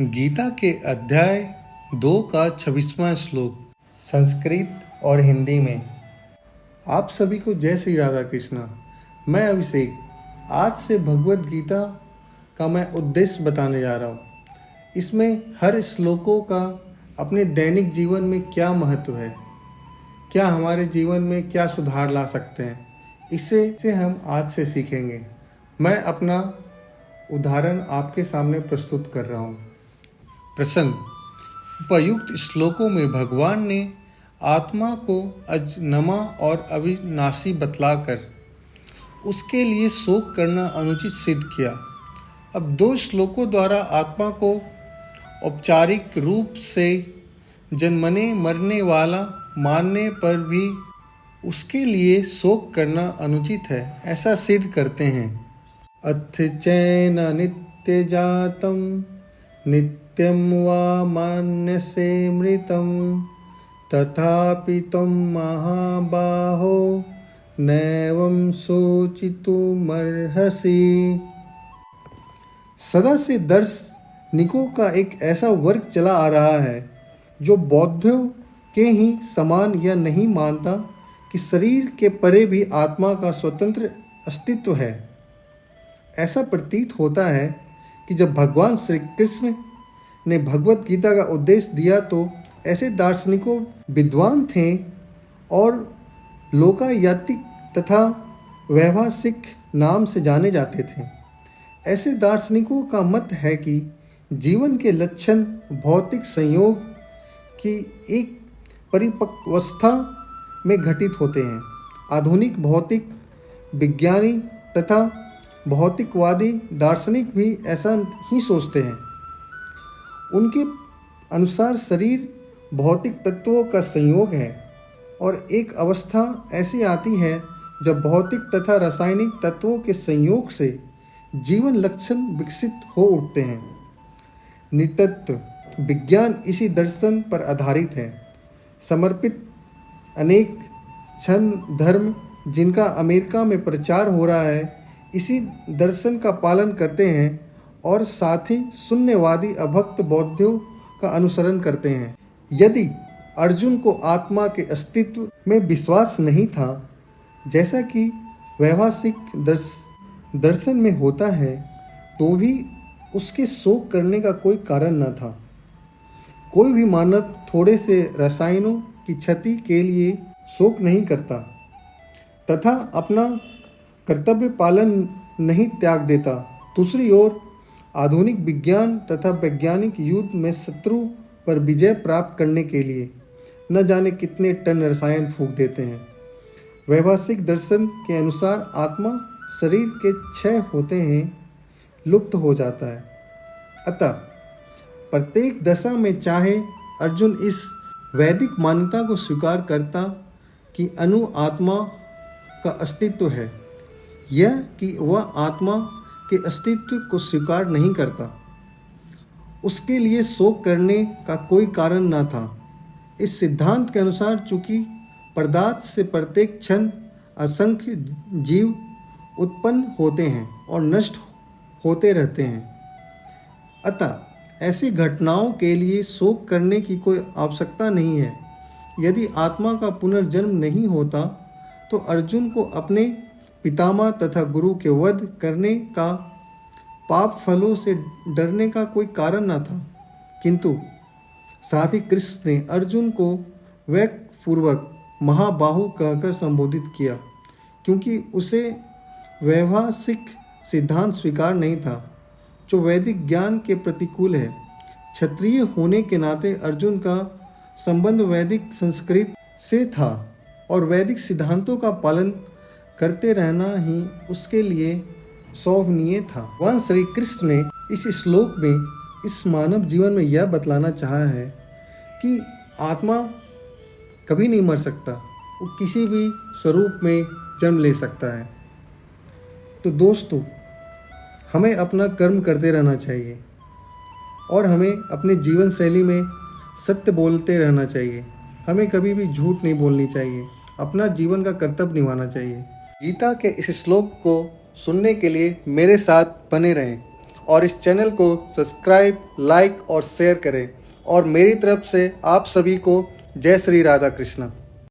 गीता के अध्याय 2 का 26वां श्लोक संस्कृत और हिंदी में। आप सभी को जय श्री राधा कृष्णा। मैं अभिषेक आज से भगवत गीता का मैं उद्देश्य बताने जा रहा हूँ। इसमें हर श्लोकों का अपने दैनिक जीवन में क्या महत्व है, क्या हमारे जीवन में क्या सुधार ला सकते हैं, इसे हम आज से सीखेंगे। मैं अपना उदाहरण आपके सामने प्रस्तुत कर रहा हूँ। प्रसंग: उपयुक्त श्लोकों में भगवान ने आत्मा को अजन्मा और अविनाशी बतलाकर उसके लिए शोक करना अनुचित सिद्ध किया। अब 2 श्लोकों द्वारा आत्मा को औपचारिक रूप से जन्मने मरने वाला मानने पर भी उसके लिए शोक करना अनुचित है, ऐसा सिद्ध करते हैं। अथ चैन नित्य जातम नित्यं वा मान्यसे मृतं तथापि त्वं महाबाहो नैवं शोचितुमर्हसि। सदा से दार्शनिकों का एक ऐसा वर्ग चला आ रहा है जो बौद्धों के ही समान यह नहीं मानता कि शरीर के परे भी आत्मा का स्वतंत्र अस्तित्व है। ऐसा प्रतीत होता है कि जब भगवान श्री कृष्ण ने भगवत गीता का उद्देश्य दिया तो ऐसे दार्शनिकों विद्वान थे और लोकायतिक तथा वैभाषिक नाम से जाने जाते थे। ऐसे दार्शनिकों का मत है कि जीवन के लक्षण भौतिक संयोग की एक परिपक्वावस्था में घटित होते हैं। आधुनिक भौतिक विज्ञानी तथा भौतिकवादी दार्शनिक भी ऐसा ही सोचते हैं। उनके अनुसार शरीर भौतिक तत्वों का संयोग है और एक अवस्था ऐसी आती है जब भौतिक तथा रासायनिक तत्वों के संयोग से जीवन लक्षण विकसित हो उठते हैं। नितत्व विज्ञान इसी दर्शन पर आधारित है। समर्पित अनेक क्षण धर्म जिनका अमेरिका में प्रचार हो रहा है इसी दर्शन का पालन करते हैं और साथ ही शून्यवादी अभक्त बौद्धों का अनुसरण करते हैं। यदि अर्जुन को आत्मा के अस्तित्व में विश्वास नहीं था, जैसा कि वैभाषिक दर्शन में होता है, तो भी उसके शोक करने का कोई कारण न था। कोई भी मानव थोड़े से रसायनों की क्षति के लिए शोक नहीं करता तथा अपना कर्तव्य पालन नहीं त्याग देता। दूसरी ओर आधुनिक विज्ञान तथा वैज्ञानिक युद्ध में शत्रु पर विजय प्राप्त करने के लिए न जाने कितने टन रसायन फूंक देते हैं। वैभाषिक दर्शन के अनुसार आत्मा शरीर के क्षय होते हैं लुप्त हो जाता है। अतः प्रत्येक दशा में चाहे अर्जुन इस वैदिक मान्यता को स्वीकार करता कि अणु आत्मा का अस्तित्व है, यह कि वह आत्मा के अस्तित्व को स्वीकार नहीं करता, उसके लिए शोक करने का कोई कारण न था। इस सिद्धांत के अनुसार चूंकि पदार्थ से प्रत्येक क्षण असंख्य जीव उत्पन्न होते हैं और नष्ट होते रहते हैं, अतः ऐसी घटनाओं के लिए शोक करने की कोई आवश्यकता नहीं है। यदि आत्मा का पुनर्जन्म नहीं होता तो अर्जुन को अपने पितामह तथा गुरु के वध करने का पाप फलों से डरने का कोई कारण न था। किंतु साथ ही कृष्ण ने अर्जुन को वैकपूर्वक महाबाहु कहकर संबोधित किया, क्योंकि उसे वैभाषिक सिद्धांत स्वीकार नहीं था जो वैदिक ज्ञान के प्रतिकूल है। क्षत्रिय होने के नाते अर्जुन का संबंध वैदिक संस्कृत से था और वैदिक सिद्धांतों का पालन करते रहना ही उसके लिए शोभनीय था। भगवान श्री कृष्ण ने इस श्लोक में इस मानव जीवन में यह बतलाना चाहा है कि आत्मा कभी नहीं मर सकता, वो किसी भी स्वरूप में जन्म ले सकता है। तो दोस्तों, हमें अपना कर्म करते रहना चाहिए और हमें अपने जीवन शैली में सत्य बोलते रहना चाहिए। हमें कभी भी झूठ नहीं बोलनी चाहिए, अपना जीवन का कर्तव्य निभाना चाहिए। गीता के इस श्लोक को सुनने के लिए मेरे साथ बने रहें और इस चैनल को सब्सक्राइब, लाइक और शेयर करें। और मेरी तरफ से आप सभी को जय श्री राधा कृष्ण।